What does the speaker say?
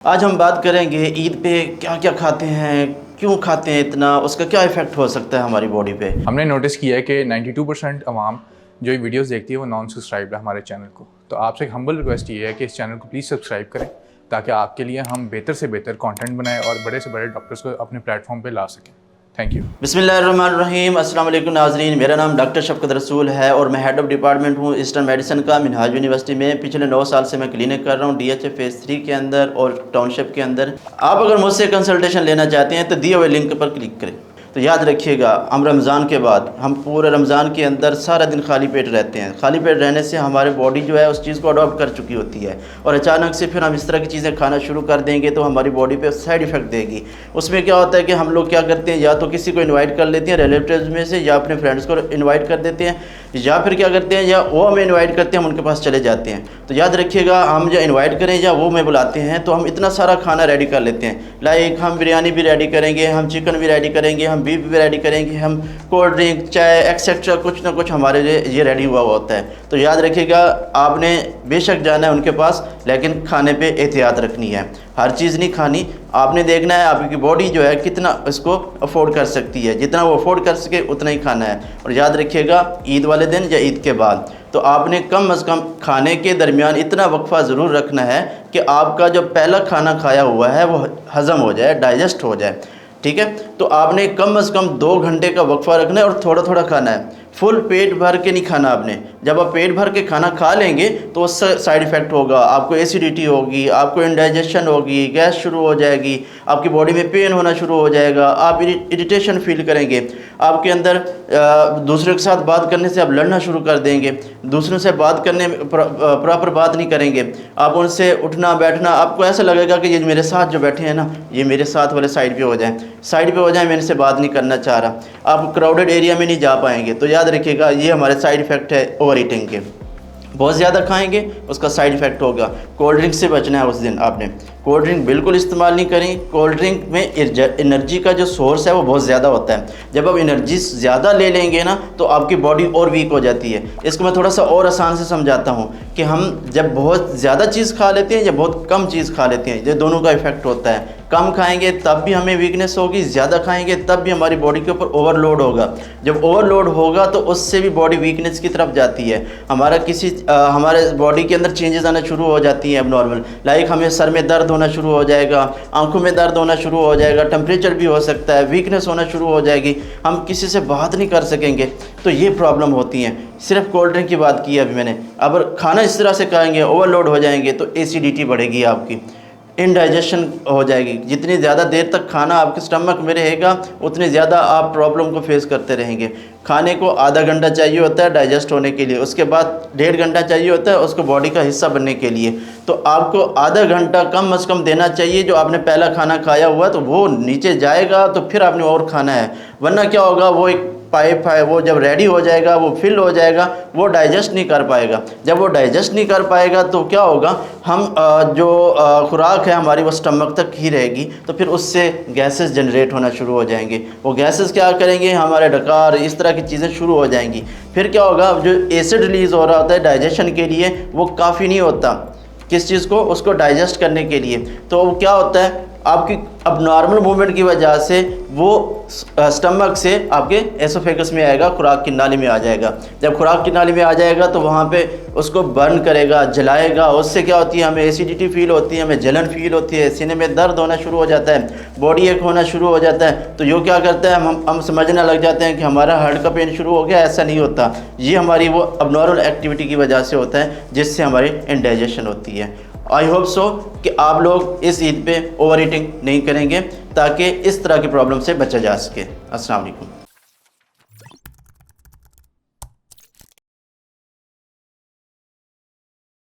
आज हम बात करेंगे ईद पे क्या क्या खाते हैं, क्यों खाते हैं इतना, उसका क्या इफ़ेक्ट हो सकता है हमारी बॉडी पे। हमने नोटिस किया है कि 92% अवाम जो ये वीडियोस देखती है वो नॉन सब्सक्राइब है हमारे चैनल को। तो आपसे एक हम्बल रिक्वेस्ट ये है कि इस चैनल को प्लीज़ सब्सक्राइब करें ताकि आपके लिए हम बेहतर से बेहतर कंटेंट बनाएं और बड़े से बड़े डॉक्टर्स को अपने प्लेटफॉर्म पे ला सकें। Thank you. बिस्मिल्लाहिर्रहमानिर्रहीम। अस्सलाम वालेकुम नाज़रीन, मेरा नाम डॉक्टर शफ़क़त रसूल है और मैं हेड ऑफ़ डिपार्टमेंट हूँ ईस्टर्न मेडिसिन का मिनहाज यूनिवर्सिटी में। पिछले 9 साल से मैं क्लिनिक कर रहा हूँ DHA फेज़ 3 के अंदर और टाउनशिप के अंदर। आप अगर मुझसे कंसल्टेशन लेना चाहते हैं तो दिए हुए लिंक पर क्लिक करें। तो याद रखिएगा, हम रमज़ान के बाद हम पूरे रमज़ान के अंदर सारा दिन खाली पेट रहते हैं। खाली पेट रहने से हमारी बॉडी जो है उस चीज़ को अडॉप्ट कर चुकी होती है और अचानक से फिर हम इस तरह की चीज़ें खाना शुरू कर देंगे तो हमारी बॉडी पे साइड इफ़ेक्ट देगी। उसमें क्या होता है कि हम लोग क्या करते हैं, या तो किसी को इन्वाइट कर लेते हैं रिलेटिव्स में से, या अपने फ्रेंड्स को इन्वाइट कर देते हैं, या फिर क्या करते हैं, या वो हमें इन्वाइट करते हैं, हम उनके पास चले जाते हैं। तो याद रखिएगा, हम जो इन्वाइट करें या वो हमें बुलाते हैं तो हम इतना सारा खाना रेडी कर लेते हैं। लाइक हम बिरयानी भी रेडी करेंगे, हम चिकन भी रेडी करेंगे, हम बीफ भी रेडी करेंगे, हम कोल्ड ड्रिंक, चाय एक्सेट्रा कुछ ना कुछ हमारे लिए ये रेडी हुआ होता है। तो याद रखिएगा, आपने बेशक जाना है उनके पास, लेकिन खाने पे एहतियात रखनी है। हर चीज़ नहीं खानी, आपने देखना है आपकी बॉडी जो है कितना इसको अफोर्ड कर सकती है। जितना वो अफोर्ड कर सके उतना ही खाना है। और याद रखिएगा, ईद वाले दिन या ईद के बाद तो आपने कम अज़ कम खाने के दरमियान इतना वक्फ़ा ज़रूर रखना है कि आपका जो पहला खाना खाया हुआ है वो हज़म हो जाए, डाइजेस्ट हो जाए। ठीक है, तो आपने कम अज़ कम 2 घंटे का वक्फ़ा रखना है और थोड़ा थोड़ा खाना है। फुल पेट भर के नहीं खाना आपने। जब आप पेट भर के खाना खा लेंगे तो उससे साइड इफ़ेक्ट होगा, आपको एसिडिटी होगी, आपको इंडाइजेशन होगी, गैस शुरू हो जाएगी, आपकी बॉडी में पेन होना शुरू हो जाएगा, आप इरिटेशन फील करेंगे, आपके अंदर दूसरे के साथ बात करने से आप लड़ना शुरू कर देंगे, दूसरों से बात करने में प्रॉपर बात नहीं करेंगे, आप उनसे उठना बैठना, आपको ऐसा लगेगा कि ये मेरे साथ जो बैठे हैं ना, ये मेरे साथ वाले साइड पे हो जाए, मैं इनसे बात नहीं करना चाह रहा। आप क्राउडेड एरिया में नहीं जा पाएंगे। तो याद रखिएगा, ये हमारे साइड इफ़ेक्ट है ओवर ईटिंग के। बहुत ज़्यादा खाएंगे उसका साइड इफ़ेक्ट होगा। कोल्ड ड्रिंक से बचना है। उस दिन आपने कोल्ड ड्रिंक बिल्कुल इस्तेमाल नहीं करें। कोल्ड ड्रिंक में एनर्जी का जो सोर्स है वो बहुत ज़्यादा होता है। जब आप एनर्जी ज़्यादा ले लेंगे ना तो आपकी बॉडी और वीक हो जाती है। इसको मैं थोड़ा सा और आसान से समझाता हूँ कि हम जब बहुत ज़्यादा चीज़ खा लेते हैं या बहुत कम चीज़ खा लेते हैं, ये दोनों का इफ़ेक्ट होता है। कम खाएंगे तब भी हमें वीकनेस होगी, ज़्यादा खाएंगे तब भी हमारी बॉडी के ऊपर ओवरलोड होगा। जब ओवरलोड होगा तो उससे भी बॉडी वीकनेस की तरफ जाती है। हमारे बॉडी के अंदर चेंजेस आना शुरू हो जाती हैं एबनॉर्मल। लाइक हमें सर में दर्द होना शुरू हो जाएगा, आंखों में दर्द होना शुरू हो जाएगा, टेम्परेचर भी हो सकता है, वीकनेस होना शुरू हो जाएगी, हम किसी से बात नहीं कर सकेंगे। तो ये प्रॉब्लम होती हैं। सिर्फ कोल्ड ड्रिंक की बात की है अभी मैंने। अगर खाना इस तरह से खाएंगे, ओवरलोड हो जाएंगे तो एसिडिटी बढ़ेगी, आपकी इनडाइजेशन हो जाएगी। जितनी ज़्यादा देर तक खाना आपके स्टमक में रहेगा उतनी ज़्यादा आप प्रॉब्लम को फेस करते रहेंगे। खाने को आधा घंटा चाहिए होता है डाइजेस्ट होने के लिए, उसके बाद 1.5 घंटा चाहिए होता है उसको बॉडी का हिस्सा बनने के लिए। तो आपको आधा घंटा कम अज़ कम देना चाहिए। जो आपने पहला खाना खाया हुआ तो वो नीचे जाएगा तो फिर आपने और खाना है, वरना क्या होगा, वो एक पाइप है, वो जब रेडी हो जाएगा, वो फिल हो जाएगा, वो डाइजेस्ट नहीं कर पाएगा। जब वो डाइजेस्ट नहीं कर पाएगा तो क्या होगा, हम जो खुराक है हमारी वो स्टमक तक ही रहेगी, तो फिर उससे गैसेस जनरेट होना शुरू हो जाएंगे। वो गैसेस क्या करेंगे, हमारे डकार, इस तरह की चीज़ें शुरू हो जाएंगी। फिर क्या होगा, जो एसिड रिलीज़ हो रहा होता है डाइजेशन के लिए वो काफ़ी नहीं होता किस चीज़ को, उसको डाइजेस्ट करने के लिए। तो वो क्या होता है, आपकी अब नॉर्मल मूवमेंट की वजह से वो स्टमक से आपके एसोफेगस में आएगा, खुराक की नाली में आ जाएगा। जब खुराक की नाली में आ जाएगा तो वहाँ पे उसको बर्न करेगा, जलाएगा। उससे क्या होती है, हमें एसिडिटी फील होती है, हमें जलन फील होती है, सीने में दर्द होना शुरू हो जाता है, बॉडी एक होना शुरू हो जाता है। तो ये क्या करता है, हम समझने लग जाते हैं कि हमारा हार्ट का पेन शुरू हो गया। ऐसा नहीं होता, ये हमारी वो अबनॉर्मल एक्टिविटी की वजह से होता है जिससे हमारी इंडाइजेशन होती है। आई होप सो कि आप लोग इस ईद पे ओवर ईटिंग नहीं करेंगे ताकि इस तरह की प्रॉब्लम से बचा जा सके। अस्सलाम वालेकुम।